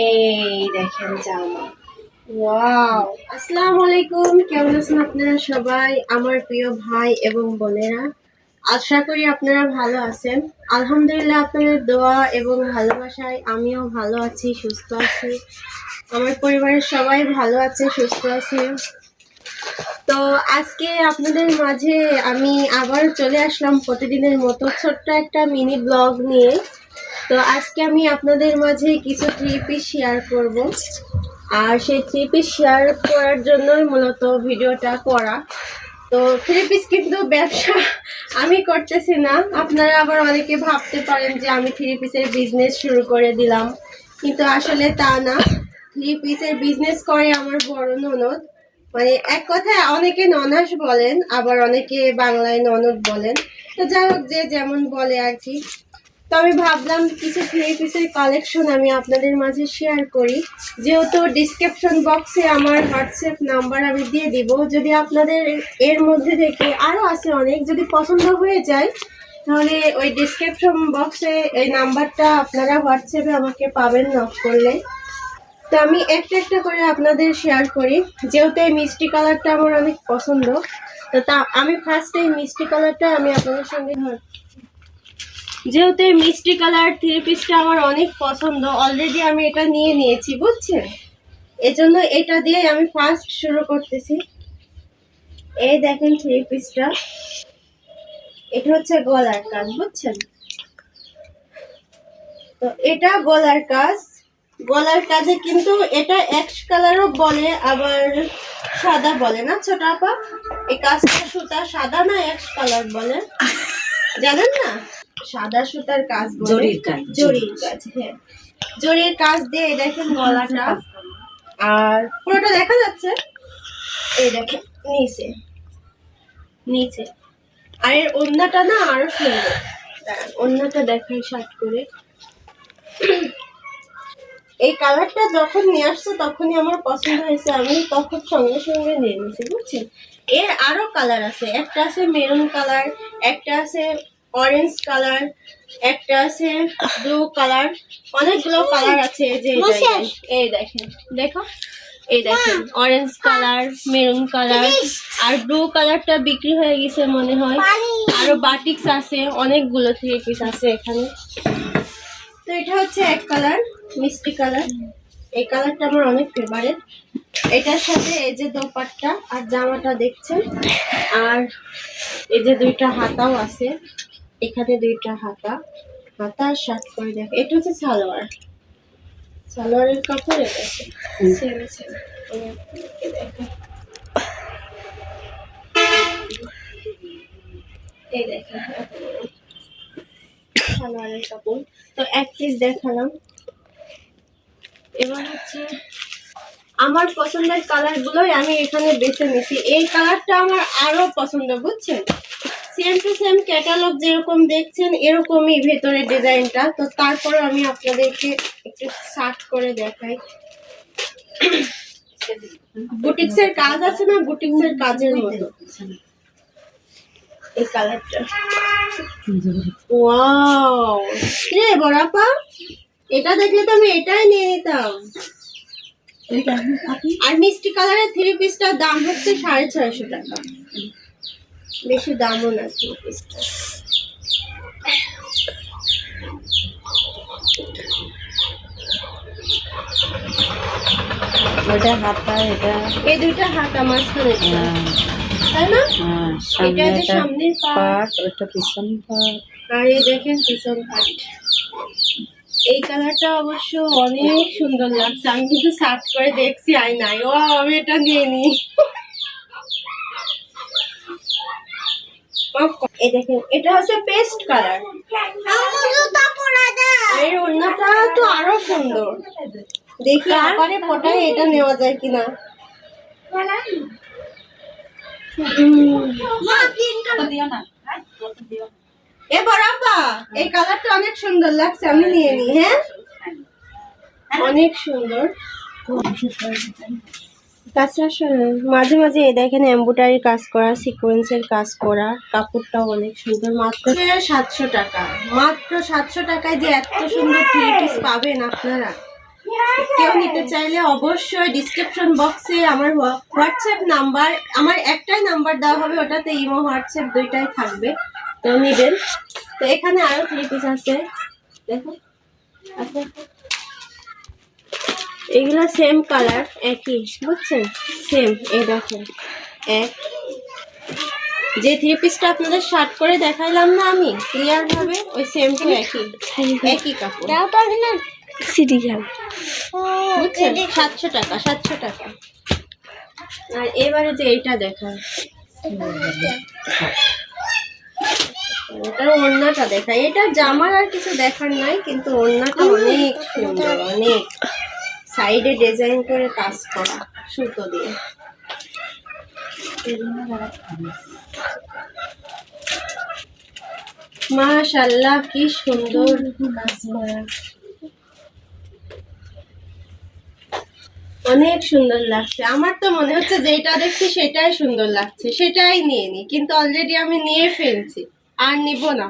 এই দেখেন জামা। ওয়াও, আসসালামু আলাইকুম। কেমন আছেন আপনারা সবাই, আমার প্রিয় ভাই এবং বোনেরা? আশা করি আপনারা ভালো আছেন। আলহামদুলিল্লাহ, আপনাদের দোয়া এবং ভালোবাসায় আমিও ভালো আছি, সুস্থ আছি। আমার পরিবারের সবাই ভালো আছে, সুস্থ আছে। তো আজকে আপনাদের মাঝে আমি আবার চলে আসলাম প্রতিদিনের মতো ছোট্ট একটা মিনি ব্লগ নিয়ে। তো আজকে আমি আপনাদের মাঝে কিছু থ্রি পিস শেয়ার করব, আর সেই থ্রি পিস শেয়ার করার জন্যই মূলত ভিডিওটা করা। তো থ্রি পিস কিন্তু ব্যবসা আমি করতেছি না। আপনারা আবার অনেকে ভাবতে পারেন যে আমি থ্রি পিসের বিজনেস শুরু করে দিলাম, কিন্তু আসলে তা না। থ্রি পিসের বিজনেস করে আমার বড় ননদ। মানে এক কথায় অনেকে ননাস বলেন, আবার অনেকে বাংলায় ননদ বলেন। তো যাই হোক, যে যেমন বলে আর কি। তো আমি ভাবলাম কিছু থ্রি পিসের কালেকশন আমি আপনাদের মাঝে শেয়ার করি, যেহেতু ডিসক্রিপশন বক্সে আমার হোয়াটসঅ্যাপ নাম্বার আমি দিয়ে দিব। যদি আপনাদের এর মধ্যে থেকে আরও আছে অনেক, যদি পছন্দ হয়ে যায় তাহলে ওই ডিসক্রিপশন বক্সে এই নাম্বারটা আপনারা হোয়াটসঅ্যাপে আমাকে পাবেন নক করলে। তো আমি একটা একটা করে আপনাদের শেয়ার করি, যেহেতু এই মিষ্টি কালারটা আমার অনেক পছন্দ। তো তা আমি ফার্স্ট এই মিষ্টি কালারটা আমি আপনাদের সঙ্গে যেহেতু এই মিষ্টি কালার থ্রি পিসটা আমার অনেক পছন্দ, অলরেডি আমি এটা নিয়ে নিয়েছি, বুঝছেন? এজন্য এটা দিয়ে আমি ফার্স্ট শুরু করতেছি। এই দেখেন থ্রি পিসটা, এটা হচ্ছে গলার কাজ, বুঝছেন? তো এটা গলার কাজ। গলার কাজে কিন্তু এটা এক্স কালারও বলে, আবার সাদা বলে না ছোট আপা? এই কাজটা সুতা সাদা না এক্স কালার বলে, জানেন না? সাদা সুতার কাজ বলে, জরির কাজ। হ্যাঁ, জরির কাজ দিয়ে দেখেন গলাটা, আর পুরোটা দেখা যাচ্ছে। এই দেখেন নিচে আর এর ওড়নাটা না আরো সুন্দর। ওড়নাটা দেখাই শার্ট করে। এই কালারটা যখন নিয়ে আসছে তখনই আমার পছন্দ হয়েছে, আমি তখন সঙ্গে সঙ্গে নিয়ে নিয়েছি, বুঝছেন? এর আরো কালার আছে, একটা আছে মেরুন কালার, একটা আছে অরেঞ্জ কালার, একটা আছে ব্লু কালার, অনেকগুলো কালার আছে। যে এই দেখেন, এই দেখেন অরেঞ্জ কালার, মেরুন কালার আর ব্লু কালারটা বিক্রি হয়ে গেছে মনে হয়। আরো বাটিক্স আছে, অনেকগুলো থ্রি পিস আছে এখানে। তো এটা হচ্ছে এক কালার, মিষ্টি কালার। এই কালারটা আমার অনেক ফেভারিট। এটার সাথে এই যে দোপাট্টা আর জামাটা দেখছেন, আর এই যে দুইটা হাতাও আছে, এখানে দুইটা হাতা আর শার্ট করে দেখ। এটা হচ্ছে সালোয়ারের কাপড়। এটা এই দেখেন সালোয়ারের কাপড়। তো এক পিস দেখালাম। এবার হচ্ছে আমার পছন্দের কালার গুলোই আমি এখানে বেছে নিছি। এই কালারটা আমার আরো পছন্দ, বুঝছেন? সেম টু সেম ক্যাটালগ যেরকম দেখছেন এরকমই ভেতরে ডিজাইনটা। তো তারপরে আমি আপনাদেরকে একটু সার্চ করে দেখাই। বুটিক্সের কাজ আছে না, বুটিক্সের কাজের মতো এই কালারটা। ওয়াও রে বড়াপা, এটা দেখলে তো আমি এটাই নিয়ে নিতাম। আর মিষ্টি কালারের থ্রি পিসটার দাম হচ্ছে 650 টাকা, বেশি দামও না থ্রি পিসটা। ওটা হাতা, এটা এই দুইটা হাতা মাঝখানে, তাই না? এটা যে সামনের পাট, ওটা পিছন পাট, আর এই দেখেন পিছন পাট। এই কালারটা অবশ্য অনেক সুন্দর লাগছে, আমি কিন্তু সার্চ করে দেখছি আয়নায়। ও আমি এটা নিয়ে নিই। এই দেখেন এটা হচ্ছে পেস্ট কালার, এর ওড়নাটা তো আরো সুন্দর। দেখি আপারে ফোটায় এটা নেওয়া যায় কিনা। এ বড়াপা, এই কালারটা অনেক সুন্দর লাগছে, আমি নিয়ে নিই। হ্যাঁ, অনেক সুন্দর। মাঝে মাঝে এই দেখেন এমব্রয়ডারি কাজ করা, সিকোয়েন্সের কাজ করা, কাপড়টাও অনেক সুন্দর। মাত্র 700 টাকা, মাত্র 700 টাকায় যে এত সুন্দর থ্রি পিস পাবেন আপনারা। কেউ নিতে চাইলে অবশ্যই ডিসক্রিপশন বক্সে আমার হোয়াটসঅ্যাপ নাম্বার, আমার একটাই নাম্বার দেওয়া হবে, ওটাতে ইমো হোয়াটসঅ্যাপ দুইটাই থাকবে, তো নিবেন। তো এখানে আরো 3 পিস আছে, দেখো আছে। এগুলা সেম কালার, একই, বুঝছেন, সেম। এই দেখেন এক, যে 3 পিসটা আপনাদের শার্ট করে দেখাইলাম না আমি ক্লিয়ার ভাবে, ওই সেম টু একই কাপড়। বুঝছেন, 700 টাকা, 700 টাকা। আর এবারে যে এইটা দেখান, এটার ওড়নাটা দেখাই। এটা জামার আর কিছু দেখার নাই, কিন্তু ওড়নাটা অনেক সুন্দর, অনেক সাইডে ডিজাইন করে কাজ করা সুতো দিয়ে। মাশাআল্লাহ, কি সুন্দর কাজ করা, অনেক সুন্দর লাগছে। আমার তো মনে হচ্ছে যেটা দেখছি সেটাই সুন্দর লাগছে, সেটাই নিয়ে নি, কিন্তু অলরেডি আমি নিয়ে ফেলছি, আর নিব না।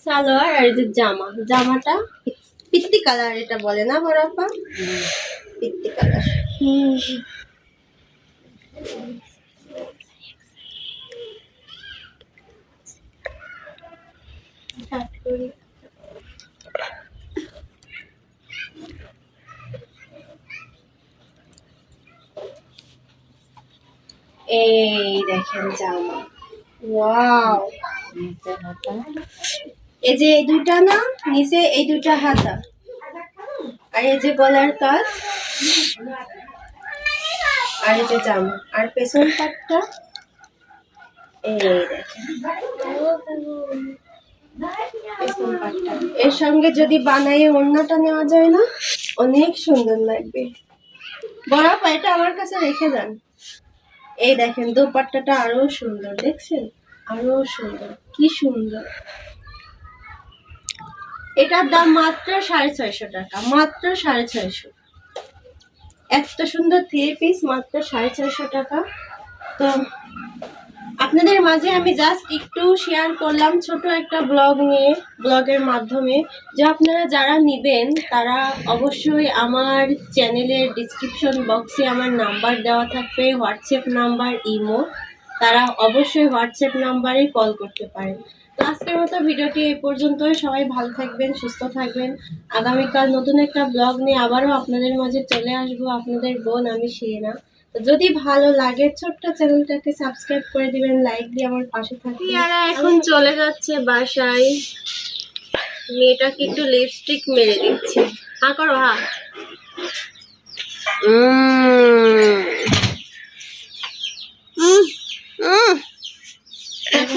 সালোয়ার আর যে জামা, জামাটা পিত্তি কালার, এটা বলে না বড়াপা, পিত্তি কালার। এই দেখেন জামা, ওয়াও। এই যে এই দুইটা না, নিচে এই দুইটা হাতা, আর এই যে গলার কাজ, আর এই যে জামা, আর পেছন পাটটা এই দেখেন, পেছন পাটটা। এর সঙ্গে যদি বানাই ওড়নাটা নেওয়া যায় না, অনেক সুন্দর লাগবে। বড় এটা আমার কাছে রেখে যান। এই দেখেন দোপাট্টাটা আরো সুন্দর, দেখছেন, আরো সুন্দর, কি সুন্দর। এটার দাম মাত্র 650 টাকা, মাত্র 650। এত সুন্দর 3 পিস মাত্র 650 টাকা। তো আপনাদের মাঝে আমি জাস্ট একটু শেয়ার করলাম ছোট একটা ব্লগ নিয়ে, ব্লগের মাধ্যমে, যে আপনারা যারা নেবেন তারা অবশ্যই আমার চ্যানেলের ডিসক্রিপশন বক্সে আমার নাম্বার দেওয়া থাকবে, হোয়াটসঅ্যাপ নাম্বার, ইমো, তারা অবশ্যই হোয়াটসঅ্যাপ নাম্বারে কল করতে পারেন। তো আজকের মতো ভিডিওটি এই পর্যন্তই। সবাই ভালো থাকবেন, সুস্থ থাকবেন। আগামীকাল নতুন একটা ব্লগ নিয়ে আবারও আপনাদের মাঝে চলে আসবো, আপনাদের বোন আমি শিয়েনা। তো যদি ভালো লাগে ছোট্ট চ্যানেলটাকে সাবস্ক্রাইব করে দিবেন, লাইক দিয়ে আমার পাশে থাকবেন। আর এখন চলে যাচ্ছে বাসায়, মেয়েটাকে একটু লিপস্টিক মেরে দিচ্ছি। হা করো, হা।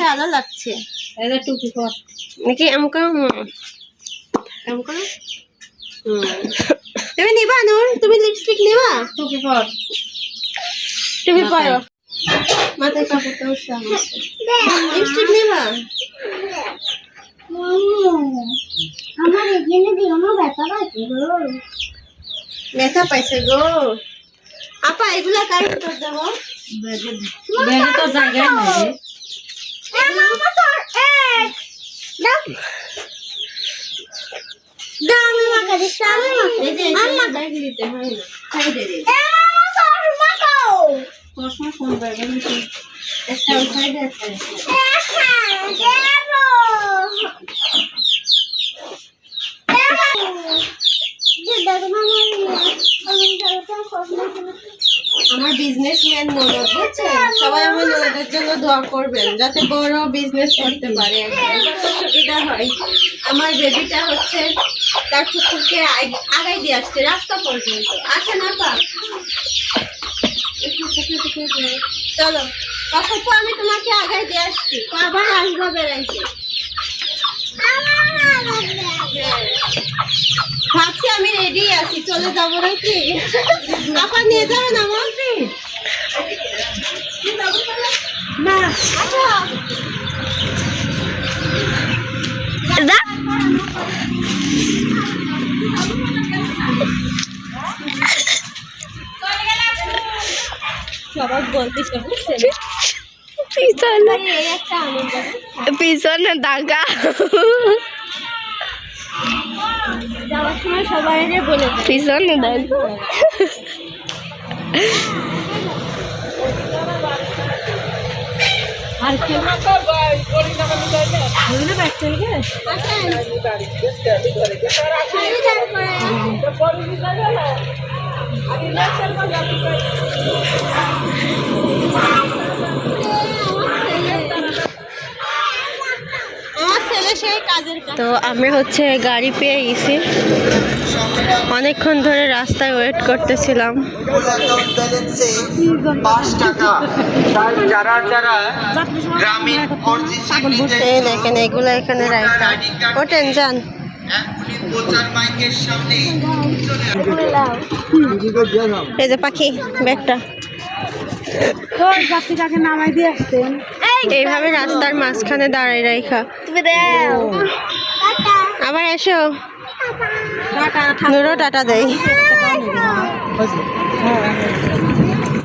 ভালো লাগছে, টুপি পর নাকি এম করো, এম করো। তুমি নিবা নূর, তুমি লিপস্টিক নিবা? টুপি পর, তুমি পরো, মাথায় কাপড়টা উৎসাহ আছে। লিপস্টিক নিবা? আমার এখানে দিয়ে আমার ব্যথা পাইছে গো, ব্যথা পাইছে গো। আপা এগুলা কার ভিতর দেবো? ব্যাগে তো জায়গায় নেই। চশমা কোন ব্যাগে নিতে? একটা ওই সাইডে, একটা এই সাইডে। আমার বিজনেসম্যান ননদ, বুঝছেন, সবাই আমার ননদের জন্য দোয়া করবেন যাতে বড় বিজনেস করতে পারে, একদম সুবিধা হয়। আমার বেবিটা হচ্ছে তার কুকুরকে আগাই দিয়ে আসছে রাস্তা পর্যন্ত, আসে না পা। চলো কখন তো আমি তোমাকে আগাই দিয়ে আসছি, আবার আসবো বেড়াইতে। ভাবছি আমি রেডি আছি, চলে যাবো নাকি? আপা নিয়ে যাবেন আমাকে? না সবাই বলতেছে, বুঝছেন, এই একটা আনন্দ। পিছনে দাগা যাওয়ার সময় সবাই বলে দেয়। পিছনে দেন। আর কি আমার ছেলে সেই কাজের তো আমরা হচ্ছে গাড়ি পেয়ে গেছি, অনেকক্ষণ ধরে রাস্তায় ওয়েট করতেছিলাম। এই দেখেন এগুলো এখানে রাখা, ওঠেন যান। এই যে পাখি ব্যাগটা নামাই দিয়ে আসছেন এইভাবে রাস্তার মাঝখানে দাঁড়াই রাখা। আবার এসো, নুরো টাটা দেয়।